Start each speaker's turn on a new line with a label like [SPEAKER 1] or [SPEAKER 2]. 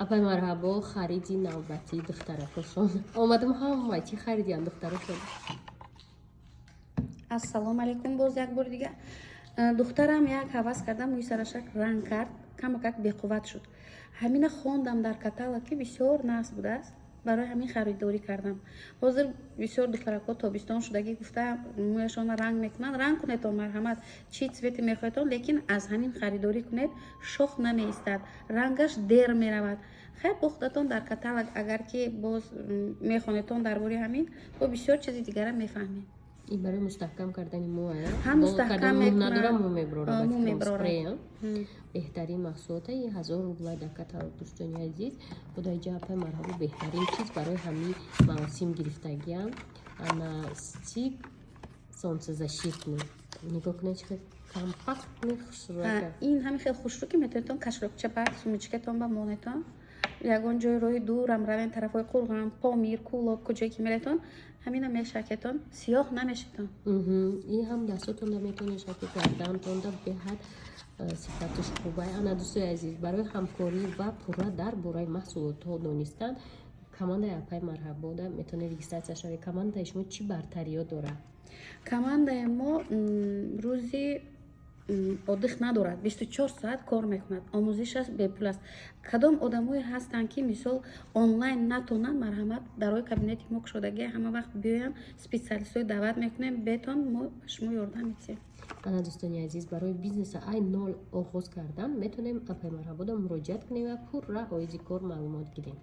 [SPEAKER 1] апай марҳабо, хариди навбати духтаракашон. Омадам ҳама чӣ харидиян духтарашон?
[SPEAKER 2] ассалому алайкум. Боз як бори дига духтарам як ҳавас карда мӯи сарашак ранг кард, камакак беқувват шуд. Ҳамина хондам дар каталог ки бисёр насб будааст, барои ҳамин харидорӣ кардам. Ҳозир бисёр духтаракҳо тобистон шудагӣ гуфта мӯяшонро ранг мекунанд. Ранг кунедтон марҳамат, чӣ цвете мехоҳедтон, лекин аз ҳамин харидорӣ кунед, шох намеистад, рангаш дер меравад. хай пухтатон дар каталог, агар ки боз мехонедтон дар бори ҳамин, бо бисёр чизи дигарам мефаҳмед.
[SPEAKER 1] این برای مستحکم کردن مو
[SPEAKER 2] هم مستحکم میکنه.
[SPEAKER 1] ندارم مو میبرورد.
[SPEAKER 2] مو میبرورد.
[SPEAKER 1] بهترین محصولات 1000 روبل در کاتالوگ دوستان عزیز. خدای جواب مرحبا بهترین چیز برای همین موسم گرفتگیام. انا استیک солнцезащитный. نگاه کنید چه کامپکت میخوره.
[SPEAKER 2] این همین خیلی خوش رو که میتونید کشرکچه بر سومیچکتون با مونتون. یگان جای روی دورم روین طرفای قرغم، پامیر، کولاب کجایی که میرتون همین هم شکتون سیاه نمیشتون.
[SPEAKER 1] این هم دستتون نمیتونه شکل گردنتون دا به حد صفتش خوبه. انا دوستای عزیز برای همکاری و پورا در برای محصولات ها دانستن کامند اپای مرحبا دا میتونه رجیستراسیون شوی. کامند شما چی برتری داره؟
[SPEAKER 2] کامند ما روزی оддих надорад, 24 саат кор мекунад. Омӯзишаш бепул аст. Кадом одамое ҳастанд ки мисол онлайн натонанд, марҳамат дарои кабинети мо кушодагӣ ҳама вақт биёянд, специалистҳои даъват мекунем, бетон мо ба шумо ёрдам метиҳем.
[SPEAKER 1] ана дӯстони азиз, барои бизнеса ай нол оғоз кардан метонем апай марҳабода муроҷиат кунем ва пурра оизи кор маълумот гирем.